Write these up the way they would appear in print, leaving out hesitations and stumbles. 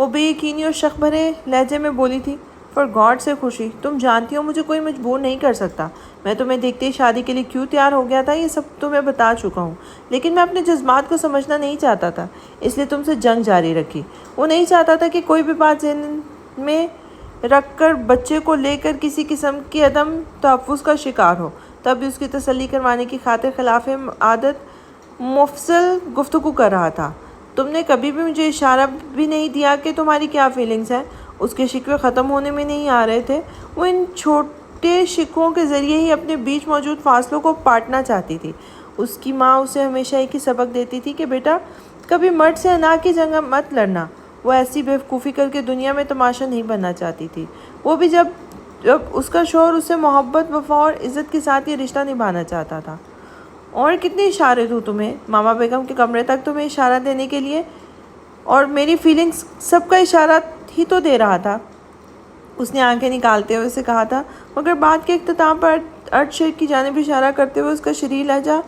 وہ بے یقینی اور شک بھرے لہجے میں بولی تھی، فار گاڈ سے خوشی، تم جانتی ہو مجھے کوئی مجبور نہیں کر سکتا۔ میں تمہیں دیکھتے ہی شادی کے لیے کیوں تیار ہو گیا تھا یہ سب تمہیں بتا چکا ہوں، لیکن میں اپنے جذبات کو سمجھنا نہیں چاہتا تھا، اس لیے تم سے جنگ جاری رکھی۔ وہ نہیں چاہتا تھا کہ کوئی بھی بات ذہن میں رکھ کر بچے کو لے کر کسی قسم کی عدم تحفظ کا شکار ہو۔ تب بھی اس کی تسلی کروانے کی خاطر خلاف عادت مفصل گفتگو کر رہا تھا۔ تم نے کبھی بھی مجھے اشارہ بھی نہیں دیا کہ تمہاری کیا فیلنگز ہیں۔ اس کے شکوے ختم ہونے میں نہیں آ رہے تھے، وہ ان چھوٹے شکووں کے ذریعے ہی اپنے بیچ موجود فاصلوں کو پاٹنا چاہتی تھی۔ اس کی ماں اسے ہمیشہ ایک ہی سبق دیتی تھی کہ بیٹا، کبھی مرد سے انا کی جنگ مت لڑنا۔ وہ ایسی بیوقوفی کر کے دنیا میں تماشا نہیں بننا چاہتی تھی، وہ بھی جب اس کا شوہر اس سے محبت، وفا اور عزت کے ساتھ یہ رشتہ نبھانا چاہتا تھا۔ اور کتنے اشارے دوں تمہیں؟ ماما بیگم کے کمرے تک تمہیں اشارہ دینے کے لیے، اور میری فیلنگز سب کا اشارہ ہی تو دے رہا تھا، اس نے آنکھیں نکالتے ہوئے اسے کہا تھا، مگر بات کے اختتام پر ارشد کی جانب اشارہ کرتے ہوئے اس کا شریر لہجہ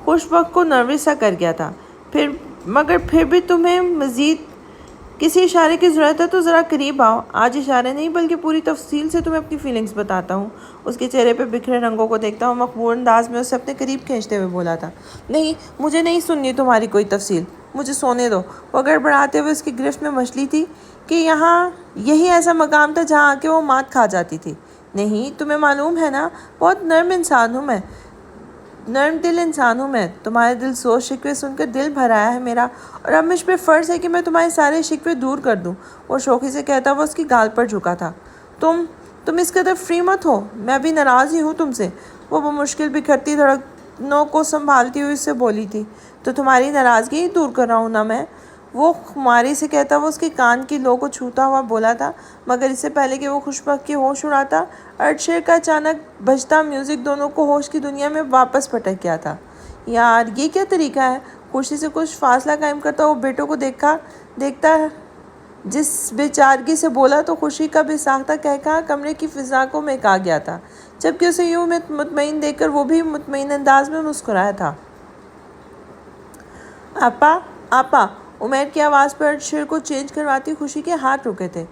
خوش بخت کو نروس سا کر گیا تھا۔ مگر پھر بھی تمہیں مزید کسی اشارے کی ضرورت ہے تو ذرا قریب آؤ۔ آج اشارے نہیں بلکہ پوری تفصیل سے تمہیں اپنی فیلنگز بتاتا ہوں۔ اس کے چہرے پہ بکھرے رنگوں کو دیکھتا ہوں مقبول انداز میں اسے اپنے قریب کھینچتے ہوئے بولا تھا، نہیں، مجھے نہیں سننی تمہاری کوئی تفصیل، مجھے سونے دو۔ وہ گڑبڑاتے ہوئے اس کی گرفت میں مچلی تھی کہ یہی ایسا مقام تھا جہاں آ کے وہ مات کھا جاتی تھی۔ نہیں، تمہیں معلوم ہے نا، بہت نرم دل انسان ہوں میں۔ تمہارے دل سوز شکوے سن کر دل بھر آیا ہے میرا، اور اب مجھ پہ فرض ہے کہ میں تمہارے سارے شکوے دور کر دوں۔ وہ شوخی سے کہتا وہ اس کی گال پر جھکا تھا۔ تم اس قدر فری مت ہو، میں بھی ناراض ہی ہوں تم سے۔ وہ بمشکل بکھرتی دھڑکنوں کو سنبھالتی ہوئی اس سے بولی تھی، تو تمہاری ناراضگی ہی دور کر رہا ہوں نا میں۔ وہ خماری سے کہتا وہ اس کے کان کی لو کو چھوتا ہوا بولا تھا، مگر اس سے پہلے کہ وہ خوش بخت کے ہوش اڑاتا، ارشد کا اچانک بجتا میوزک دونوں کو ہوش کی دنیا میں واپس پٹک گیا تھا۔ یار، یہ کیا طریقہ ہے؟ خوشی سے کچھ فاصلہ قائم کرتا وہ بیٹوں کو دیکھتا جس بے چارگی سے بولا تو خوشی کا بے ساختہ قہقہا کمرے کی فضا کو مہکا گیا تھا، جبکہ اسے یوں مطمئن دیکھ کر وہ بھی مطمئن انداز میں مسکرایا تھا۔ آپا، عمیر کی آواز پر ارشد کو چینج کرواتی خوشی کے ہاتھ رکے تھے۔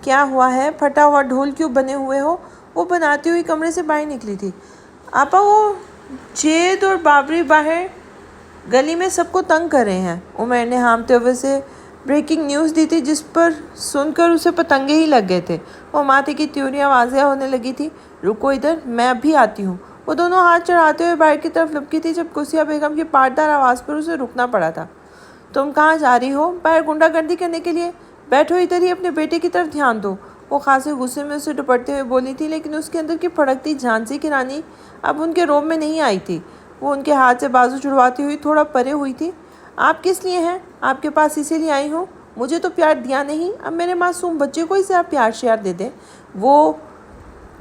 کیا ہوا ہے؟ پھٹا ہوا ڈھول کیوں بنے ہوئے ہو؟ وہ بناتی ہوئی کمرے سے باہر نکلی تھی۔ آپا، وہ جید اور بابری باہر گلی میں سب کو تنگ کر رہے ہیں، عمیر نے ہامتے ہوئے سے بریکنگ نیوز دی تھی جس پر سن کر اسے پتنگے ہی لگ گئے تھے۔ وہ ماتھے کی تیوریاں واضح ہونے لگی تھی۔ رکو ادھر، میں اب بھی آتی ہوں۔ وہ دونوں ہاتھ چڑھاتے ہوئے باہر کی طرف لپکی تھی جب قصیہ بیگم کی پارٹدار آواز پر اسے رکنا پڑا تھا۔ تم کہاں جا رہی ہو؟ باہر غنڈہ گردی کرنے کے لیے؟ بیٹھو ادھر ہی، اپنے بیٹے کی طرف دھیان دو۔ وہ خاصے غصے میں اسے ڈپٹتے ہوئے بولی تھی، لیکن اس کے اندر کی پھڑکتی جھانسی کی رانی اب ان کے روب میں نہیں آئی تھی۔ وہ ان کے ہاتھ سے بازو چھڑواتی ہوئی تھوڑا پرے ہوئی تھی۔ آپ کس لیے ہیں؟ آپ کے پاس اسی لیے آئی ہوں، مجھے تو پیار دیا نہیں، اب میرے معصوم بچے کو ہی ذرا پیار شیار دے دیں۔ وہ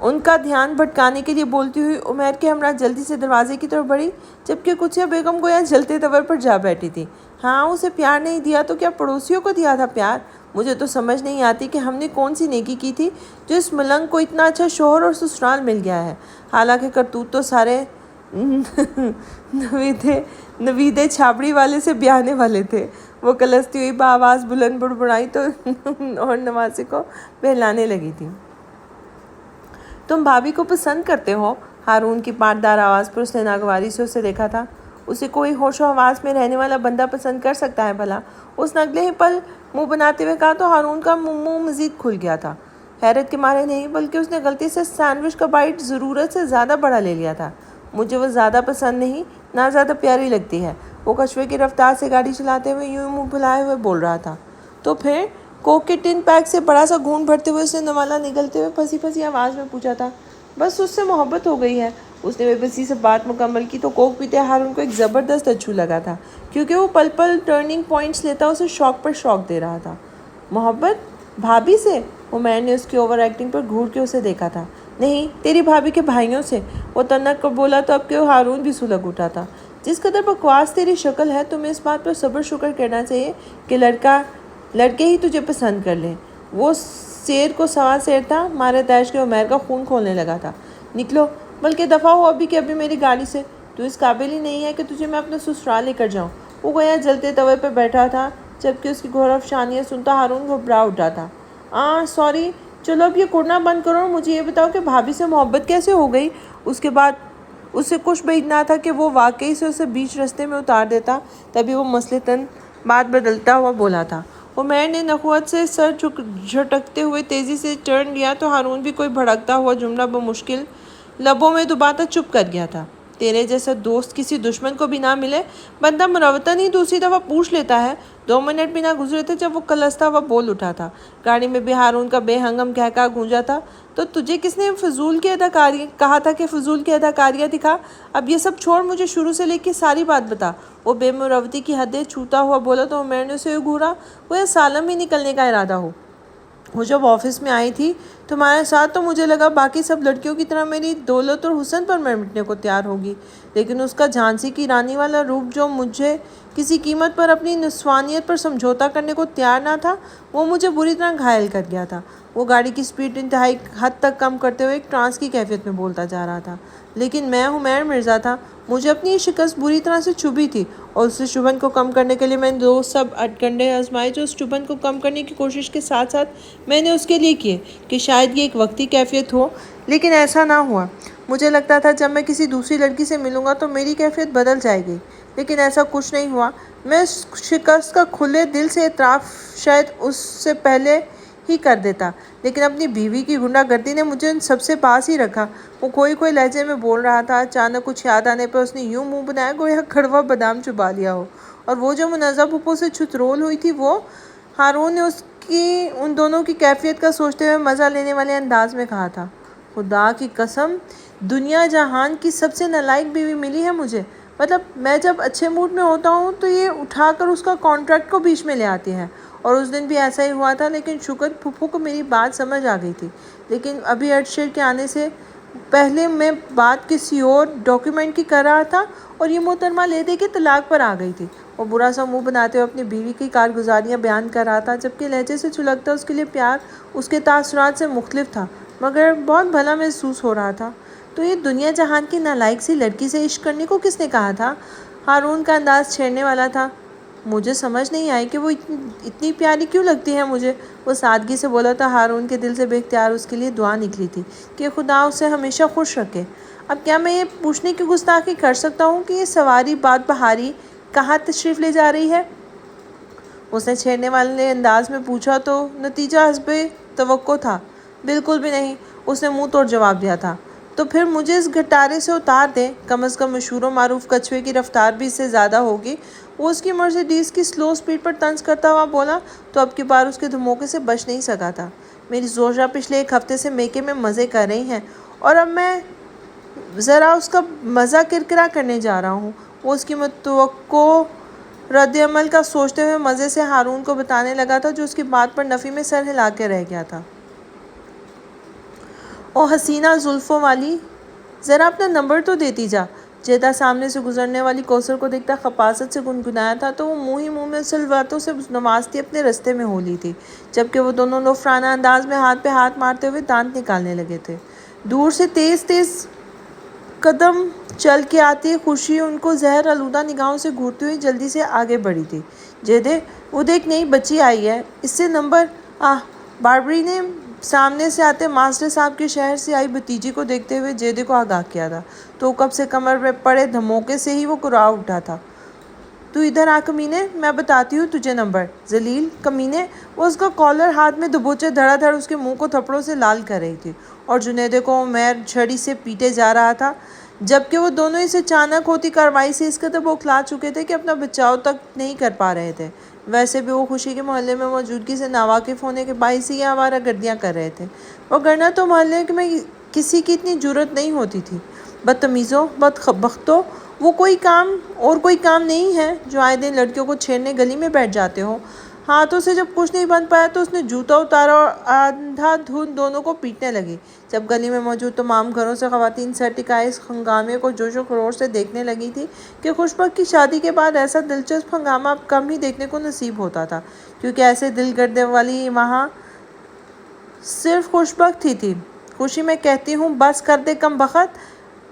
ان کا دھیان بھٹکانے کے لیے بولتی ہوئی عمیر کے ہمراہ جلدی سے دروازے کی طرف بڑھی، جبکہ قدسیہ بیگم گویا جلتے تور پر جا بیٹھی تھی۔ ہاں، اسے پیار نہیں دیا تو کیا پڑوسیوں کو دیا تھا پیار؟ مجھے تو سمجھ نہیں آتی کہ ہم نے کون سی نیکی کی تھی جو اس ملنگ کو اتنا اچھا شوہر اور سسرال مل گیا ہے۔ حالانکہ کرتوت تو سارے نویدے چھاپڑی والے سے بیانے والے تھے۔ وہ کلستی ہوئی بآواز بلند بڑبڑائی تو اور نواسے کو بہلانے لگی تھی۔ تم بھابھی کو پسند کرتے ہو؟ ہارون کی پارٹدار آواز پر اس نے ناگواری سے اسے دیکھا تھا۔ اسے کوئی ہوش و حواس میں رہنے والا بندہ پسند کر سکتا ہے بھلا؟ اس نے اگلے ہی پل منہ بناتے ہوئے کہا تو ہارون کا منہ مزید کھل گیا تھا۔ حیرت کے مارے نہیں، بلکہ اس نے غلطی سے سینڈوچ کا بائٹ ضرورت سے زیادہ بڑا لے لیا تھا۔ مجھے وہ زیادہ پسند نہیں، نہ زیادہ پیاری لگتی ہے۔ وہ کچھوے کی رفتار سے گاڑی چلاتے ہوئے یوں منہ پھلائے ہوئے بول رہا تھا۔ تو پھر کوک کے ٹن پیک سے بڑا سا گھونٹ بھرتے ہوئے اس نے نوالا نگلتے ہوئے پھنسی پھنسی آواز میں پوچھا تھا۔ بس اس سے محبت ہو گئی ہے۔ اس نے بے بسی سے بات مکمل کی تو کوک پیتے ہارون کو ایک زبردست اچھو لگا تھا، کیونکہ وہ پل پل ٹرننگ پوائنٹس لیتا اسے شوق پر شوق دے رہا تھا۔ محبت؟ بھابھی سے؟ عمیر نے اس کی اوور ایکٹنگ پر گھور کے اسے دیکھا تھا۔ نہیں، تیری بھابھی کے بھائیوں سے، وہ تنک کر بولا تو اب کہ ہارون بھی سلگ اٹھا تھا۔ جس قدر بکواس تیری شکل ہے، تمہیں اس بات پر صبر شکر کرنا چاہیے کہ لڑکے ہی تجھے پسند کر لیں۔ وہ شیر کو سوا شیر تھا، مارے تیش کے عمیر کا خون کھولنے لگا تھا۔ نکلو، بلکہ دفعہ ہو ابھی کہ ابھی میری گاڑی سے، تو اس قابل ہی نہیں ہے کہ تجھے میں اپنے سسرال لے کر جاؤں۔ وہ گویا جلتے توے پہ بیٹھا تھا جبکہ اس کی گھور افشانیاں سنتا ہارون گھبرا اٹھا تھا۔ سوری، چلو اب یہ کرنا بند کرو اور مجھے یہ بتاؤ کہ بھابھی سے محبت کیسے ہو گئی؟ اس کے بعد اسے کچھ بعید نہ تھا کہ وہ واقعی سے اسے بیچ رستے میں اتار دیتا۔ تبھی وہ مثلاً بات بدلتا ہوا بولا تھا۔ عمیر نے نخوت سے سر جھٹکتے ہوئے تیزی سے ٹرن لیا تو ہارون بھی کوئی بھڑکتا ہوا جملہ بمشکل لبوں میں دباتا چپ کر گیا تھا۔ تیرے جیسا دوست کسی دشمن کو بھی نہ ملے، بندہ مروتاً ہی دوسری دفعہ پوچھ لیتا ہے۔ 2 منٹ بھی نہ گزرے تھے جب وہ کلستا ہوا بول اٹھا تھا۔ گاڑی میں بھی ہارون کا بے ہنگم کہکہا گونجا تھا۔ تو تجھے کس نے کہا تھا کہ فضول کی اداکاریاں دکھا؟ اب یہ سب چھوڑ، مجھے شروع سے لے کے ساری بات بتا۔ وہ بے مروتی کی حدیں چھوتا ہوا بولا تو عمیر نے اسے گھورا، وہ سالم ہی نکلنے کا ارادہ ہو۔ وہ جب آفس میں آئی تھی تمہارے ساتھ تو مجھے لگا باقی سب لڑکیوں کی طرح میری دولت اور حسن پر مٹنے کو تیار ہوگی، لیکن اس کا جھانسی کی رانی والا روپ جو مجھے کسی قیمت پر اپنی نسوانیت پر سمجھوتا کرنے کو تیار نہ تھا، وہ مجھے بری طرح گھائل کر گیا تھا۔ وہ گاڑی کی سپیڈ انتہائی حد تک کم کرتے ہوئے ایک ٹرانس کی کیفیت میں بولتا جا رہا تھا۔ لیکن میں عمیر مرزا تھا، مجھے اپنی یہ شکست بری طرح سے چبھی تھی، اور اس چبھن کو کم کرنے کے لیے میں نے وہ سب اٹکنڈے آزمائے جو اس چبھن کو کم کرنے کی کوشش کے ساتھ ساتھ میں نے اس کے لیے کیے کہ شاید یہ ایک وقتی کیفیت ہو، لیکن ایسا نہ ہوا۔ مجھے لگتا تھا جب میں کسی دوسری لڑکی سے ملوں گا تو میری کیفیت بدل جائے گی، لیکن ایسا کچھ نہیں ہوا۔ میں اس شکست کا کھلے دل سے اعتراف شاید اس سے پہلے ہی کر دیتا، لیکن اپنی بیوی کی غنڈہ گردی نے مجھے ان سب سے پاس ہی رکھا۔ وہ کوئی لہجے میں بول رہا تھا۔ اچانک کچھ یاد آنے پر اس نے یوں منہ بنایا گویا کڑوا بادام چبا لیا ہو، اور وہ جو منزہ پھپھو سے چھترول ہوئی تھی وہ۔ ہارون نے ان دونوں کی کیفیت کا سوچتے ہوئے مزہ لینے والے انداز میں کہا تھا، خدا کی قسم، دنیا جہان کی سب سے نالائق بیوی ملی ہے مجھے۔ مطلب میں جب اچھے موڈ میں ہوتا ہوں تو یہ اٹھا کر اس کا کانٹریکٹ کو بیچ میں لے آتی ہے، اور اس دن بھی ایسا ہی ہوا تھا۔ لیکن شکر پھپھو کو میری بات سمجھ آ گئی تھی، لیکن ابھی ارشد کے آنے سے پہلے میں بات کسی اور ڈاکیومنٹ کی کر رہا تھا، اور یہ محترمہ لے دے کے طلاق پر آ گئی تھی۔ وہ برا سا منہ بناتے ہوئے اپنی بیوی کی کارگزاریاں بیان کر رہا تھا، جبکہ لہجے سے چھلکتا اس کے لیے پیار اس کے تاثرات سے مختلف تھا، مگر بہت بھلا محسوس ہو رہا تھا۔ تو یہ دنیا جہان کی نالائق سی لڑکی سے عشق کرنے کو کس نے کہا تھا؟ ہارون کا انداز چھیڑنے والا تھا۔ مجھے سمجھ نہیں آئی کہ وہ اتنی پیاری کیوں لگتی ہے مجھے، وہ سادگی سے بولا تھا۔ ہارون کے دل سے بے اختیار اس کے لیے دعا نکلی تھی کہ خدا اسے ہمیشہ خوش رکھے۔ اب کیا میں یہ پوچھنے کی گستاخی کر سکتا ہوں کہ یہ سواری بات بہاری کہاں تشریف لے جا رہی ہے؟ اس نے چھیڑنے والے انداز میں پوچھا تو نتیجہ حسب توقع تھا، بالکل بھی نہیں، اس نے منہ توڑ جواب دیا تھا۔ تو پھر مجھے اس گھٹارے سے اتار دیں، کم از کم مشہور و معروف کچھوے کی رفتار بھی اس سے زیادہ ہوگی۔ وہ اس کی مرسیڈیز کی سلو سپیڈ پر طنز کرتا ہوا بولا تو اب کی بار اس کے دھموکے سے بچ نہیں سکا تھا۔ میری زوجہ پچھلے 1 ہفتے سے میکے میں مزے کر رہی ہیں، اور اب میں ذرا اس کا مزہ کرکرا کرنے جا رہا ہوں۔ وہ اس کی متوقع رد عمل کا سوچتے ہوئے مزے سے ہارون کو بتانے لگا تھا، جو اس کی بات پر نفی میں سر ہلا کے رہ گیا تھا۔ او حسینہ زلفوں والی، ذرا اپنا نمبر تو دیتی جا۔ جیدہ سامنے سے گزرنے والی کوثر کو دیکھتا خپاست سے گنگنایا تھا تو وہ منہ ہی منہ میں سلواتوں سے نوازتی اپنے رستے میں ہو لی تھی، جبکہ وہ دونوں لوفرانہ انداز میں ہاتھ پہ ہاتھ مارتے ہوئے دانت نکالنے لگے تھے۔ دور سے تیز قدم چل کے آتی خوشی ان کو زہر آلودہ نگاہوں سے گھورتی ہوئی جلدی سے آگے بڑھی تھی۔ جیدے، وہ دیکھ نئی بچی آئی ہے، اس سے نمبر۔ باربری نے سامنے سے آتے ماسٹر صاحب کے شہر سے آئی بھتیجی کو دیکھتے ہوئے جیدے کو آگاہ کیا تھا، تو کب سے کمر میں پڑے دھموکے سے ہی وہ کرا اٹھا تھا۔ تو ادھر آ کمینے، میں بتاتی ہوں تجھے نمبر۔ ذلیل کمینے، وہ اس کا کالر ہاتھ میں دبوچے دھڑا دھڑ اس کے منہ کو تھپڑوں سے لال کر رہی تھی، اور جنیدے کو عمیر چھڑی سے پیٹے جا رہا تھا، جبکہ وہ دونوں اس اچانک ہوتی کارروائی سے اس قدر بوکھلا چکے تھے کہ اپنا بچاؤ تک نہیں کر پا رہے تھے۔ ویسے بھی وہ خوشی کے محلے میں موجودگی سے ناواقف ہونے کے باعث ہی یہ آوارہ گردیاں کر رہے تھے، وگرنہ تو محلے میں کسی کی اتنی جرأت نہیں ہوتی تھی۔ بدتمیزوں، بدبختوں، وہ کوئی کام نہیں ہے جو آئے دن لڑکیوں کو چھیڑنے گلی میں بیٹھ جاتے ہو۔ ہاتھوں سے جب کچھ نہیں بن پایا تو اس نے جوتا اتارا اور اندھا دھند دونوں کو پیٹنے لگی۔ جب گلی میں موجود تمام گھروں سے خواتین سر ٹکائے اس ہنگامے کو جوش و خروش سے دیکھنے لگی تھی کہ خوشبخت کی شادی کے بعد ایسا دلچسپ ہنگامہ اب کم ہی دیکھنے کو نصیب ہوتا تھا، کیونکہ ایسے دل گردے والی وہاں صرف خوشبخت ہی تھی۔ خوشی، میں کہتی ہوں بس کر دے کم بخت،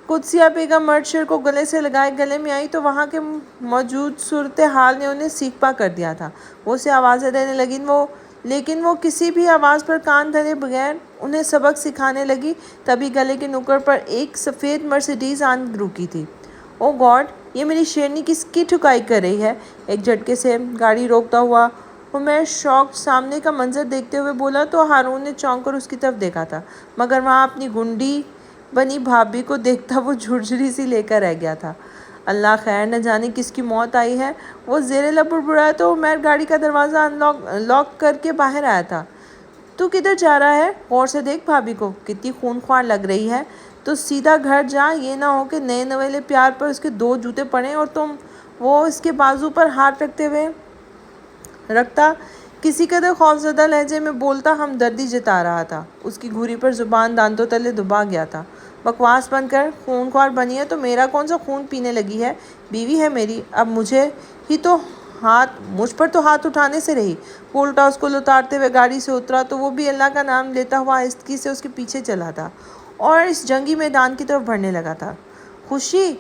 قدسیہ بیگم مرد شیر کو گلے سے لگائے گلے میں آئی تو وہاں کے موجود صورتحال نے انہیں سیکھپا کر دیا تھا۔ وہ اسے آوازیں دینے لگی لیکن وہ کسی بھی آواز پر کان دھرے بغیر انہیں سبق سکھانے لگی۔ تبھی گلے کے نکڑ پر ایک سفید مرسیڈیز آن رکی تھی۔ او گاڈ، یہ میری شیرنی کس کی ٹھکائی کر رہی ہے؟ ایک جھٹکے سے گاڑی روکتا ہوا عمیر شوق سامنے کا منظر دیکھتے ہوئے بولا تو ہارون نے چونک کر اس کی طرف دیکھا تھا، مگر وہاں اپنی گنڈی بنی بھابھی کو دیکھتا وہ جھرجھری سی لے کر رہ گیا تھا۔ اللہ خیر، نہ جانے کس کی موت آئی ہے۔ وہ زیر لب بڑبڑایا تو عمیر گاڑی کا دروازہ لاک کر کے باہر آیا تھا۔ تو کدھر جا رہا ہے؟ غور سے دیکھ بھابھی کو، کتنی خونخوار لگ رہی ہے۔ تو سیدھا گھر جا، یہ نہ ہو کہ نئے نویلے پیار پر اس کے 2 جوتے پڑیں اور وہ اس کے بازو پر ہاتھ رکھتا کسی قدر خوفزدہ لہجے میں بولتا ہمدردی جتا رہا تھا۔ اس کی گھوری پر زبان دانتوں تلے دبا گیا تھا۔ بکواس بند کر، خونخوار بنی ہے تو میرا کون سا خون پینے لگی ہے؟ بیوی ہے میری، اب مجھ پر تو ہاتھ اٹھانے سے رہی۔ وہ الٹا اس کو لتاڑتے ہوئے گاڑی سے اترا تو وہ بھی اللہ کا نام لیتا ہوا آہستگی سے اس کے پیچھے چلا تھا اور اس جنگی میدان کی طرف بڑھنے لگا تھا۔ خوشی!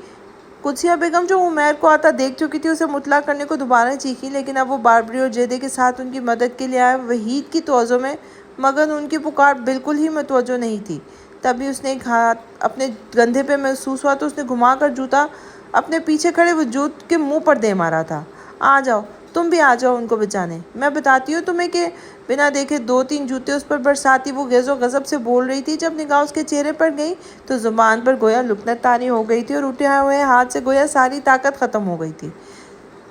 قدسیہ بیگم جو عمیر کو آتا دیکھ چکی تھی اسے مطلع کرنے کو دوبارہ چیخی، لیکن اب وہ باربری اور جیدے کے ساتھ ان کی مدد کے لیے آئے وحید کی توجہ میں مگن ان کی پکار بالکل ہی متوجہ نہیں تھی۔ تبھی اس نے ایک ہاتھ اپنے گندھے پہ محسوس ہوا تو اس نے گھما کر جوتا اپنے پیچھے کھڑے وجود کے منہ پر دے مارا تھا۔ آ جاؤ، تم بھی آ جاؤ ان کو بچانے۔ میں بتاتی ہوں تمہیں کہ بنا دیکھے 2-3 جوتے اس پر برساتی وہ غیظ و غضب سے بول رہی تھی۔ جب نگاہ اس کے چہرے پر گئی تو زبان پر گویا لکنت طاری ہو گئی تھی اور اٹھے ہوئے ہاتھ سے گویا ساری طاقت ختم ہو گئی تھی۔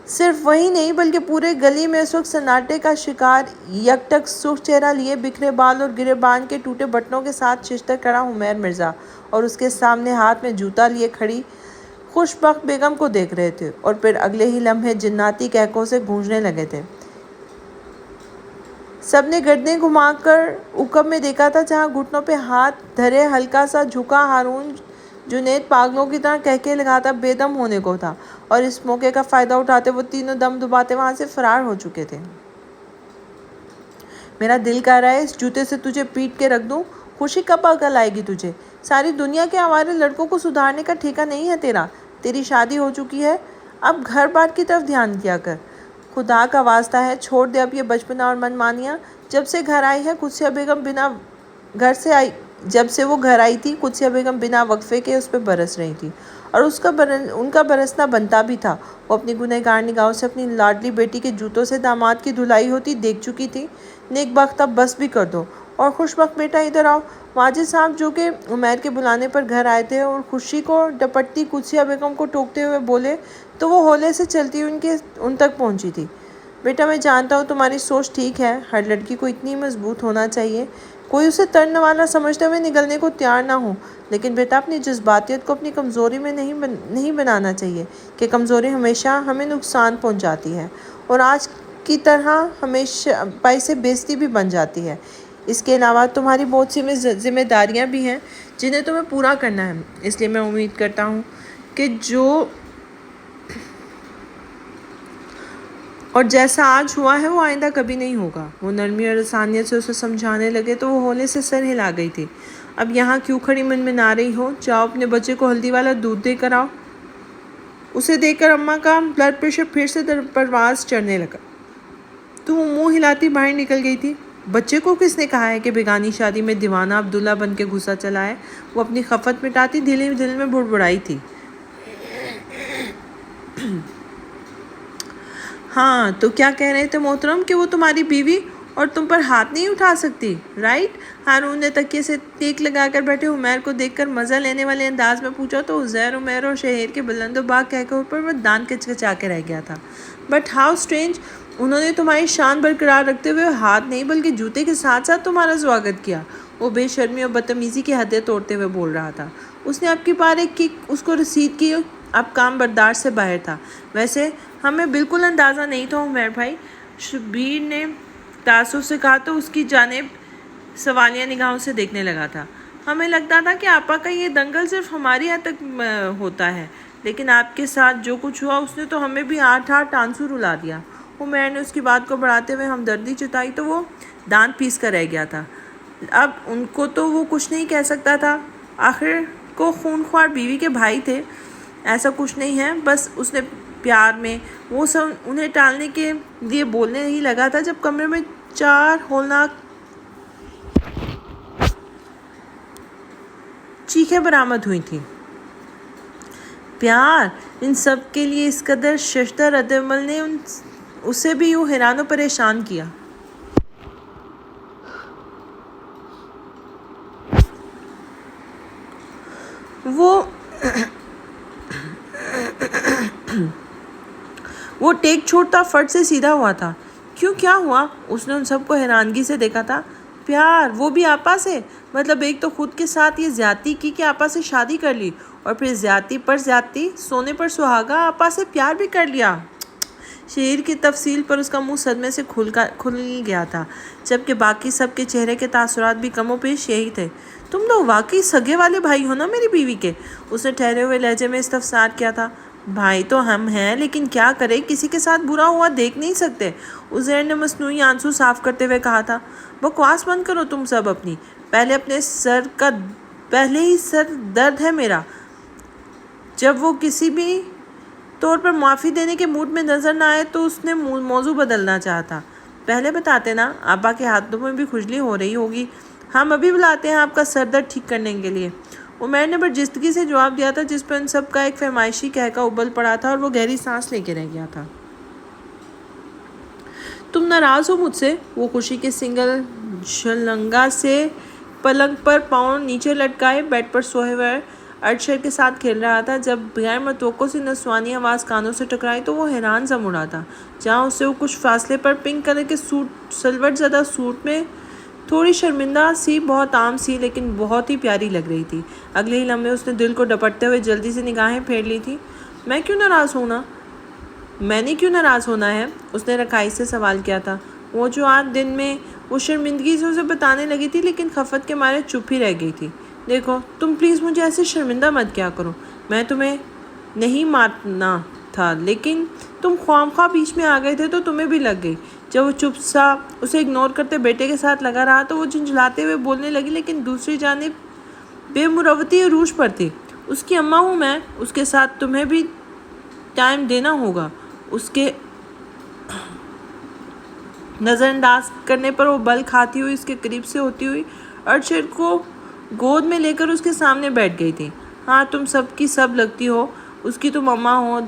صرف وہی نہیں بلکہ پورے گلی میں اس وقت سناٹے کا شکار یکٹک سرخ چہرہ لیے، بکھرے بال اور گریبان کے ٹوٹے بٹنوں کے ساتھ ششتر کھڑا عمیر مرزا اور اس کے سامنے ہاتھ میں جوتا لیے کھڑی خوشبخت بیگم کو دیکھ رہے تھے، اور پھر اگلے ہی لمحے جناتی قہقہوں سے گونجنے لگے تھے۔ سب نے گردنیں گھما کر عقب میں دیکھا تھا جہاں گھٹنوں پہ ہاتھ دھرے ہلکا سا جھکا ہارون جنید پاگلوں کی طرح کہکہے لگاتا بے دم ہونے کو تھا، اور اس موقع کا فائدہ اٹھاتے وہ تینوں دم دباتے وہاں سے فرار ہو چکے تھے۔ میرا دل کہہ رہا ہے اس جوتے سے تجھے پیٹ کے رکھ دوں۔ خوشی کب عقل آئے گی تجھے؟ ساری دنیا کے آوارے لڑکوں کو سدھارنے کا ٹھیکہ نہیں ہے تیرا۔ تیری شادی ہو چکی ہے، اب گھر بار کی طرف دھیان کیا کر۔ خدا کا واسطہ ہے چھوڑ دے اب یہ بچپنا اور من مانیاں۔ جب سے وہ گھر آئی تھی قدسیہ بیگم بنا وقفے کے اس پہ برس رہی تھی، اور ان کا برسنا بنتا بھی تھا۔ وہ اپنی گنہگار نگاہوں سے اپنی لاڈلی بیٹی کے جوتوں سے داماد کی دھلائی ہوتی دیکھ چکی تھی۔ نیک بخت، اب بس بھی کر دو، اور خوش بخت بیٹا ادھر آؤ۔ واجد صاحب جو کہ عمیر کے بلانے پر گھر آئے تھے اور خوشی کو ڈپٹتی قدسیہ بیگم کو ٹوکتے ہوئے بولے تو وہ ہولے سے چلتی ان تک پہنچی تھی۔ بیٹا میں جانتا ہوں تمہاری سوچ ٹھیک ہے، ہر لڑکی کو اتنی مضبوط ہونا چاہیے، کوئی اسے ترنے والا سمجھتے ہوئے نگلنے کو تیار نہ ہو، لیکن بیٹا اپنی جذباتیت کو اپنی کمزوری میں نہیں بنانا چاہیے کہ کمزوری ہمیشہ ہمیں نقصان پہنچاتی ہے اور آج کی طرح ہمیشہ باعث بےعزتی بھی بن جاتی ہے۔ اس کے علاوہ تمہاری بہت سی ذمہ داریاں بھی ہیں جنہیں تمہیں پورا کرنا ہے، اس لیے میں امید کرتا ہوں کہ اور جیسا آج ہوا ہے وہ آئندہ کبھی نہیں ہوگا۔ وہ نرمی اور آسانیت سے اسے سمجھانے لگے تو وہ ہولے سے سر ہلا گئی تھی۔ اب یہاں کیوں کھڑی منمنا رہی ہو؟ جاؤ اپنے بچے کو ہلدی والا دودھ دے کر آؤ۔ اسے دیکھ کر اماں کا بلڈ پریشر پھر سے پرواز چڑھنے لگا تو وہ منہ ہلاتی باہر نکل گئی تھی۔ بچے کو کس نے کہا ہے کہ بیگانی شادی میں دیوانہ عبداللہ بن کے گھسا چلا ہے؟ وہ اپنی خفت مٹاتی دل میں بڑبڑائی تھی۔ ہاں تو کیا کہہ رہے تھے محترم کہ وہ تمہاری بیوی اور تم پر ہاتھ نہیں اٹھا سکتی، رائٹ؟ ہارون نے تکیے سے ٹیک لگا کر بیٹھے عمیر کو دیکھ کر مزہ لینے والے انداز میں پوچھا تو عزیر عمیر اور شہر کے بلند و باغ کہکہوں پر وہ دان کچکچا کے رہ گیا تھا۔ بٹ ہاؤ اسٹرینج، انہوں نے تمہاری شان برقرار رکھتے ہوئے ہاتھ نہیں بلکہ جوتے کے ساتھ ساتھ تمہارا سواگت کیا۔ وہ بے شرمی اور بدتمیزی کی حدیں توڑتے ہوئے بول رہا تھا۔ اس نے اب کی بار ایک کک اس کو رسید کی، اب کام برداشت سے باہر تھا۔ ویسے ہمیں بالکل اندازہ نہیں تھا عمیر بھائی، شبیر نے تعصب سے کہا تو اس کی جانب سوالیہ نگاہوں سے دیکھنے لگا تھا۔ ہمیں لگتا تھا کہ آپا کا یہ دنگل صرف ہماری حد تک ہوتا ہے، لیکن آپ کے ساتھ جو کچھ ہوا اس نے تو ہمیں بھی 8 آنسو رلا دیا۔ عمیر نے اس کی بات کو بڑھاتے ہوئے ہمدردی جتائی تو وہ دانت پیس کر رہ گیا تھا۔ اب ان کو تو وہ کچھ نہیں کہہ سکتا تھا، آخر کو خونخوار بیوی کے بھائی تھے، ایسا کچھ نہیں ہے، بس اس نے پیار میں وہ سب انہیں ٹالنے کے لیے بولنے ہی لگا تھا جب کمرے میں 4 ہولناک چیخیں برآمد ہوئی تھیں۔ پیار، ان سب کے لیے اس قدر ششدر رد عمل نے اسے بھی یوں حیران و پریشان کیا۔ وہ ٹیک چھوڑتا فٹ سے سیدھا ہوا تھا۔ کیوں، کیا ہوا؟ اس نے ان سب کو حیرانگی سے دیکھا تھا۔ پیار، وہ بھی آپا سے؟ مطلب ایک تو خود کے ساتھ یہ زیادتی کی کہ آپا سے شادی کر لی، اور پھر زیادتی پر زیادتی، سونے پر سہاگا، آپا سے پیار بھی کر لیا۔ شعر کی تفصیل پر اس کا منہ صدمے سے کھل گیا تھا، جبکہ باقی سب کے چہرے کے تاثرات بھی کم و بیش یہی تھے۔ تم لوگ واقعی سگے والے بھائی ہو نا میری بیوی کے؟ اس نے ٹھہرے ہوئے لہجے میں استفسار کیا تھا۔ بھائی تو ہم ہیں، لیکن کیا کریں، کسی کے ساتھ برا ہوا دیکھ نہیں سکتے، عزیر نے مصنوعی آنسو صاف کرتے ہوئے کہا تھا۔ بکواس بند کرو تم سب اپنی، پہلے ہی سر درد ہے میرا۔ جب وہ کسی بھی طور پر معافی دینے کے موڈ میں نظر نہ آئے تو اس نے موضوع بدلنا چاہا۔ پہلے بتاتے نا، آپا کے ہاتھوں میں بھی کھجلی ہو رہی ہوگی، ہم ابھی بلاتے ہیں آپ کا سر درد ٹھیک کرنے کے لیے، عمیر نے برجستگی سے جواب دیا تھا، جس پر ان سب کا ایک فرمائشی کہکا ابل پڑا تھا اور وہ گہری سانس لے کے رہ گیا تھا۔ تم ناراض ہو مجھ سے؟ وہ خوشی کے سنگل شلنگا سے پلنگ پر پاؤں نیچے لٹکائے بیڈ پر سوئے ہوئے ارشد کے ساتھ کھیل رہا تھا۔ جب غیر متوقع سی نسوانی آواز کانوں سے ٹکرائی تو وہ حیران سا مڑا تھا، جہاں اسے وہ کچھ فاصلے پر پنک کلر کے سلوٹ زدہ سوٹ میں تھوڑی شرمندہ سی، بہت عام سی لیکن بہت ہی پیاری لگ رہی تھی۔ اگلے ہی لمحے اس نے دل کو ڈپٹتے ہوئے جلدی سے نگاہیں پھیر لی تھی۔ میں نے کیوں ناراض ہونا ہے؟ اس نے رکائی سے سوال کیا تھا۔ وہ جو آج دن میں وہ شرمندگی سے اسے بتانے لگی تھی، لیکن خفت کے مارے چپ ہی رہ گئی تھی۔ دیکھو، تم پلیز مجھے ایسے شرمندہ مت کیا کرو، میں تمہیں نہیں مارنا تھا، لیکن تم خواہ بیچ میں آ گئے تھے تو تمہیں بھی لگ گئی۔ جب وہ چپ سا اسے اگنور کرتے بیٹے کے ساتھ لگا رہا تو وہ جھنجھلاتے ہوئے بولنے لگی، لیکن دوسری جانب بے مروتی عروج پر تھی۔ اس کی اماں ہوں میں، اس کے ساتھ تمہیں بھی ٹائم دینا ہوگا۔ اس کے نظر انداز کرنے پر وہ بل کھاتی ہوئی اس کے قریب سے ہوتی ہوئی ارشد کو گود میں لے کر اس کے سامنے بیٹھ گئی تھی۔ ہاں، تم سب کی سب لگتی ہو، اس کی تم اماں ہو،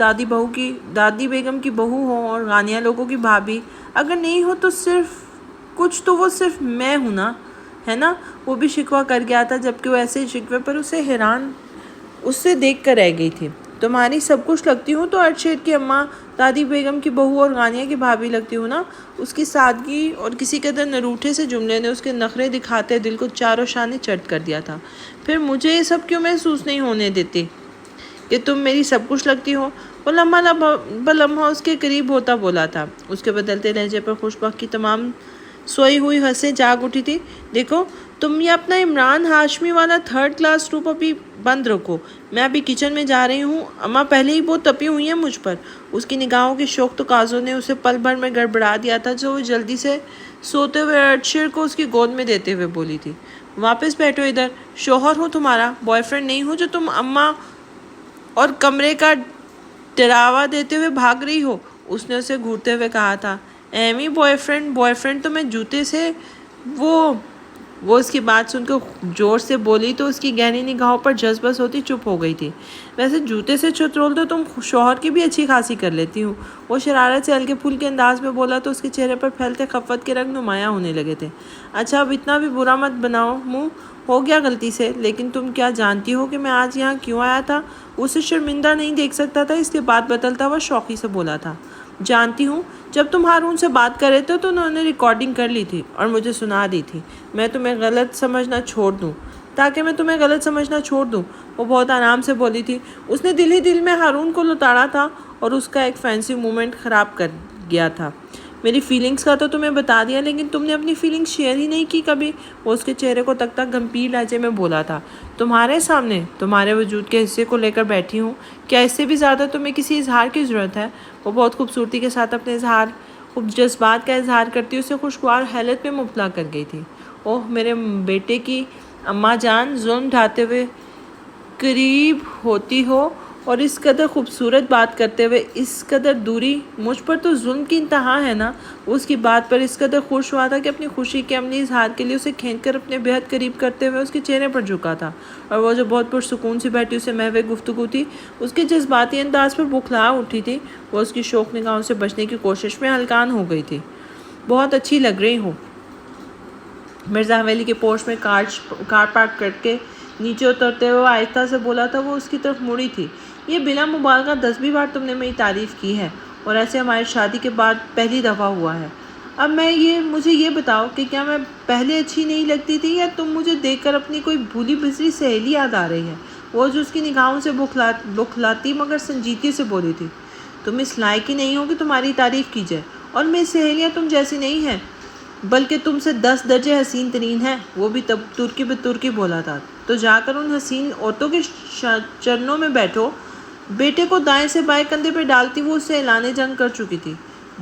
دادی بیگم کی بہو ہو اور غانیہ لوگوں کی بھابھی، اگر نہیں ہو تو وہ صرف میں ہوں نا، ہے نا؟ وہ بھی شکوہ کر گیا تھا، جبکہ وہ ایسے شکوے پر اسے دیکھ کر رہ گئی تھی۔ تمہاری سب کچھ لگتی ہوں تو ارشد کی اماں، دادی بیگم کی بہو اور غانیہ کی بھابھی لگتی ہوں نا؟ اس کی سادگی اور کسی قدر نروٹھے سے جملے نے اس کے نخرے دکھاتے دل کو چاروں شانے چٹ کر دیا تھا۔ پھر مجھے یہ سب کیوں محسوس نہیں ہونے دیتے کہ تم میری سب کچھ لگتی ہو؟ وہ لمحہ اس کے قریب ہوتا بولا تھا۔ اس کے بدلتے لہجے پر خوش بخت کی تمام سوئی ہوئی ہنسیں جاگ اٹھی تھی۔ دیکھو، تم یہ اپنا عمران ہاشمی والا 3rd کلاس روپ ابھی بند رکھو، میں ابھی کچن میں جا رہی ہوں، اماں پہلے ہی بہت تپی ہوئی ہیں مجھ پر۔ اس کی نگاہوں کے شوق تقاضوں نے اسے پل بھر میں گڑبڑا دیا تھا، جو وہ جلدی سے سوتے ہوئے ارشد کو اس کی گود میں دیتے ہوئے بولی تھی۔ واپس بیٹھو ادھر، شوہر ہوں تمہارا، بوائے فرینڈ نہیں ہوں جو تم اماں اور کمرے کا ڈراوا دیتے ہوئے بھاگ رہی ہو، اس نے اسے گھورتے ہوئے کہا تھا۔ ایمی بوائے فرینڈ تو میں جوتے سے وہ اس کی بات سن کے زور سے بولی تو اس کی گہری نگاہوں پر جذبس ہوتی چپ ہو گئی تھی۔ ویسے جوتے سے چترول تو تم شوہر کی بھی اچھی خاصی کر لیتی ہوں، وہ شرارت سے ہلکے پھول کے انداز میں بولا تو اس کے چہرے پر پھیلتے خفت کے رنگ نمایاں ہونے لگے تھے۔ اچھا، اب اتنا بھی برا مت بناؤ منہ، ہو گیا غلطی سے، لیکن تم کیا جانتی ہو کہ میں آج یہاں کیوں آیا تھا؟ وہ اسے شرمندہ نہیں دیکھ سکتا تھا، اس لیے بات بدلتا ہوا شوقی سے بولا تھا۔ جانتی ہوں، جب تم ہارون سے بات کر رہے تھے تو انہوں نے ریکارڈنگ کر لی تھی اور مجھے سنا دی تھی، میں تمہیں غلط سمجھنا چھوڑ دوں، وہ بہت آرام سے بولی تھی۔ اس نے دل ہی دل میں ہارون کو لتاڑا تھا اور اس کا ایک فینسی مومنٹ خراب کر گیا تھا۔ میری فیلنگز کا تو تمہیں بتا دیا، لیکن تم نے اپنی فیلنگز شیئر ہی نہیں کی کبھی، وہ اس کے چہرے کو تک گمبھیر لہجے میں بولا تھا۔ تمہارے سامنے تمہارے وجود کے حصے کو لے کر بیٹھی ہوں، کیا اس سے بھی زیادہ تمہیں کسی اظہار کی ضرورت ہے؟ وہ بہت خوبصورتی کے ساتھ اپنے جذبات کا اظہار کرتی اسے خوشگوار حیرت میں مبتلا کر گئی تھی۔ اوہ میرے بیٹے کی اماں جان، ظلم ڈھاتے ہوئے قریب ہوتی ہو اور اس قدر خوبصورت بات کرتے ہوئے اس قدر دوری، مجھ پر تو ظلم کی انتہا ہے نا۔ وہ اس کی بات پر اس قدر خوش ہوا تھا کہ اپنی خوشی کے عملی اظہار کے لیے اسے کھینچ کر اپنے بہت قریب کرتے ہوئے اس کے چہرے پر جھکا تھا، اور وہ جو بہت پرسکون سی بیٹھی اسے محو گفتگو تھی، اس کے جذباتی انداز پر بکھلا اٹھی تھی۔ وہ اس کی شوق نگاہوں سے بچنے کی کوشش میں ہلکان ہو گئی تھی۔ بہت اچھی لگ رہی ہو۔ مرزا حویلی کے پورچ میں کار پارک کر کے نیچے اترتے ہوئے آہستہ سے بولا تھا۔ وہ اس کی طرف مڑی تھی۔ یہ بلا مبالغہ 10ویں بار تم نے میری تعریف کی ہے، اور ایسے ہماری شادی کے بعد پہلی دفعہ ہوا ہے۔ اب مجھے یہ بتاؤ کہ کیا میں پہلے اچھی نہیں لگتی تھی، یا تم مجھے دیکھ کر اپنی کوئی بھولی بسری سہیلی یاد آ رہی ہے؟ وہ جو اس کی نگاہوں سے بکھلاتی مگر سنجیدگی سے بولی تھی۔ تم اس لائق ہی نہیں ہو کہ تمہاری تعریف کی جائے، اور میری سہیلیاں تم جیسی نہیں ہیں، بلکہ تم سے 10 درجے حسین ترین ہیں۔ وہ بھی تب ترکی بترکی بولا تھا۔ تو جا کر ان حسین عورتوں کے چرنوں میں بیٹھو۔ بیٹے کو دائیں سے بائیں کندھے پہ ڈالتی وہ اسے اعلان جنگ کر چکی تھی۔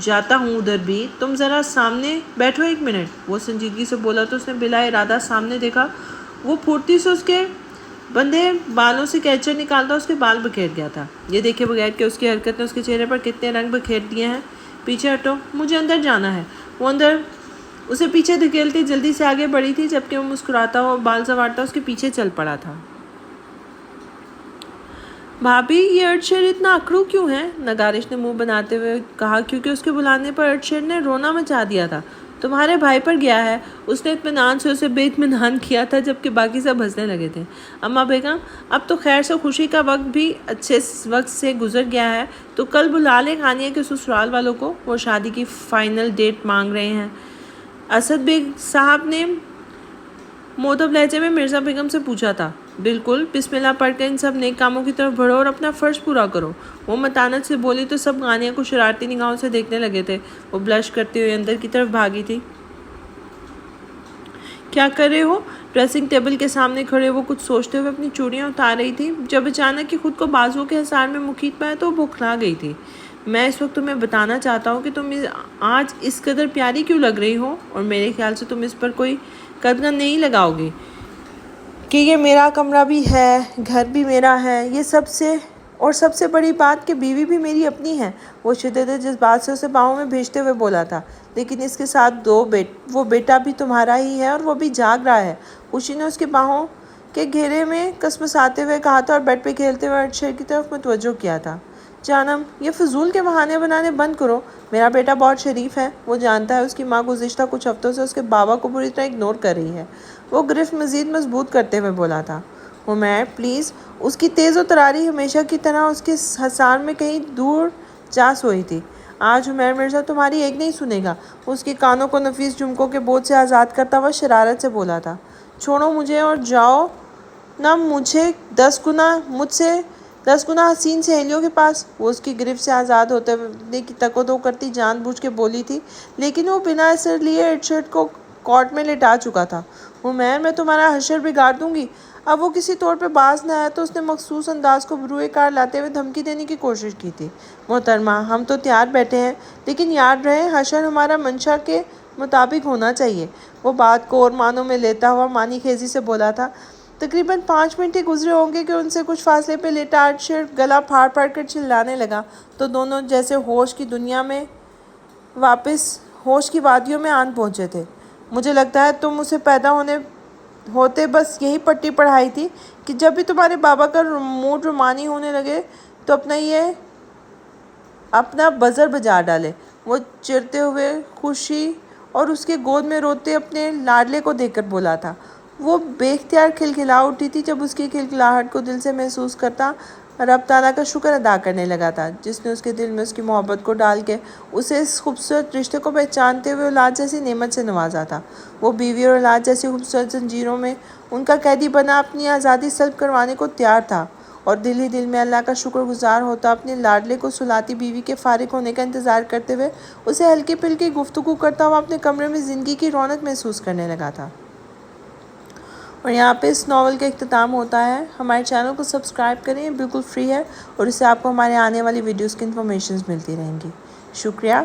جاتا ہوں ادھر بھی، تم ذرا سامنے بیٹھو 1 منٹ، وہ سنجیدگی سے بولا تو اس نے بلا ارادہ سامنے دیکھا۔ وہ پھرتی سے اس کے بندھے بالوں سے کیچر نکالتا اس کے بال بکھیر گیا تھا۔ یہ دیکھے بغیر کہ اس کی حرکت نے اس کے چہرے پر کتنے رنگ بکھیر دیے ہیں۔ پیچھے ہٹو، مجھے اندر جانا ہے۔ وہ اندر اسے پیچھے دھکیلتی جلدی سے آگے بڑھی تھی، جبکہ وہ مسکراتا ہوا بال سنوارتا اس کے پیچھے چل پڑا تھا۔ بھابھی، یہ ارشد اتنا اکڑو کیوں ہے؟ نگارش نے منہ بناتے ہوئے کہا۔ کیونکہ اس کے بلانے پر ارشد نے رونا مچا دیا تھا۔ تمہارے بھائی پر گیا ہے۔ اس نے اطمینان سے اسے بے اطمینان کیا تھا، جبکہ باقی سب ہنسنے لگے تھے۔ اماں بیگم، اب تو خیر سے خوشی کا وقت بھی اچھے وقت سے گزر گیا ہے، تو کل بلا لیں خانیہ کے سسرال والوں کو۔ وہ شادی کی فائنل ڈیٹ مانگ رہے ہیں۔ اسد بیگ صاحب نے مودب لہجے میں مرزا بیگم سے پوچھا تھا۔ بالکل، بسم اللہ پڑھ کر ان سب نیک کاموں کی طرف بڑھو اور اپنا فرض پورا کرو۔ وہ متانت سے بولی تو سب خانیہ کو شرارتی نگاہوں سے دیکھنے لگے تھے۔ وہ بلش کرتے ہوئے اندر کی طرف بھاگی تھی۔ کیا کر رہے ہو؟ ڈریسنگ ٹیبل کے سامنے کھڑے وہ کچھ سوچتے ہوئے اپنی چوڑیاں اتار رہی تھی، جب اچانک ہی خود کو بازوؤں کے حصار میں مکھیت پایا تو وہ بکھلا گئی تھی۔ میں اس وقت تمہیں بتانا چاہتا ہوں کہ تم آج اس قدر پیاری کیوں لگ رہی ہو، اور میرے خیال سے تم اس پر کوئی قدغن نہیں لگاؤ گی کہ یہ میرا کمرہ بھی ہے، گھر بھی میرا ہے، یہ سب سے بڑی بات کہ بیوی بھی میری اپنی ہے۔ وہ شدید جذبات سے اسے باہوں میں بھیجتے ہوئے بولا تھا۔ لیکن اس کے ساتھ وہ بیٹا بھی تمہارا ہی ہے، اور وہ بھی جاگ رہا ہے۔ خوشی نے اس کے باہوں کے گھیرے میں کسمساتے ہوئے کہا تھا، اور بیڈ پہ کھیلتے ہوئے ارشد کی طرف متوجہ کیا تھا۔ جانم، یہ فضول کے بہانے بنانے بند کرو۔ میرا بیٹا بہت شریف ہے۔ وہ جانتا ہے اس کی ماں گزشتہ کچھ ہفتوں سے اس کے بابا کو بری طرح اگنور کر رہی ہے۔ وہ گرفت مزید مضبوط کرتے ہوئے بولا تھا۔ عمیر، پلیز۔ اس کی تیز و تراری ہمیشہ کی طرح اس کے حصار میں کہیں دور جا سوئی تھی۔ آج عمیر مرزا تمہاری ایک نہیں سنے گا۔ اس کے کانوں کو نفیس جھمکوں کے بوجھ سے آزاد کرتا ہوا شرارت سے بولا تھا۔ چھوڑو مجھے اور جاؤ نہ مجھ سے 10 گنا حسین سہیلیوں کے پاس۔ وہ اس کی گرفت سے آزاد ہوتے ہوئے کی تک و دو کرتی جان بوجھ کے بولی تھی، لیکن وہ بنا اثر لیے ارشد کو کارٹ میں لٹا چکا تھا۔ عمیر، میں تمہارا حشر بگاڑ دوں گی۔ اب وہ کسی طور پہ باز نہ آیا تو اس نے مخصوص انداز کو بروئے کار لاتے ہوئے دھمکی دینے کی کوشش کی تھی۔ محترمہ، ہم تو تیار بیٹھے ہیں، لیکن یاد رہے حشر ہمارا منشا کے مطابق ہونا چاہیے۔ وہ بات کو اور معنوں میں لیتا ہوا معنی خیزی سے بولا تھا۔ تقریباً 5 منٹ ہی گزرے ہوں گے کہ ان سے کچھ فاصلے پہ لیٹا ارشد گلا پھاڑ پھاڑ کر چلانے لگا، تو دونوں جیسے ہوش کی دنیا میں واپس ہوش کی وادیوں میں آن پہنچے تھے۔ مجھے لگتا ہے تم اسے پیدا ہوتے بس یہی پٹی پڑھائی تھی کہ جب بھی تمہارے بابا کا موڈ رومانی ہونے لگے تو اپنا بزر بجا ڈالے۔ وہ چرتے ہوئے خوشی اور اس کے گود میں روتے اپنے لاڈلے کو دیکھ کر بولا تھا۔ وہ بے اختیار کھلکھلا اٹھی تھی، جب اس کی کھلکھلاہٹ کو دل سے محسوس کرتا رب تعالیٰ کا شکر ادا کرنے لگا تھا، جس نے اس کے دل میں اس کی محبت کو ڈال کے اسے اس خوبصورت رشتے کو پہچانتے ہوئے اولاد جیسی نعمت سے نوازا تھا۔ وہ بیوی اور اولاد جیسی خوبصورت زنجیروں میں ان کا قیدی بنا اپنی آزادی سلب کروانے کو تیار تھا، اور دل ہی دل میں اللہ کا شکر گزار ہوتا اپنے لاڈلے کو سلاتی بیوی کے فارغ ہونے کا انتظار کرتے ہوئے اسے ہلکی پھلکی گفتگو کرتا ہوا اپنے کمرے میں زندگی کی رونق محسوس کرنے لگا تھا۔ اور یہاں پہ اس ناول کا اختتام ہوتا ہے۔ ہمارے چینل کو سبسکرائب کریں، بالکل فری ہے، اور اس سے آپ کو ہمارے آنے والی ویڈیوز کی انفارمیشنز ملتی رہیں گی۔ شکریہ۔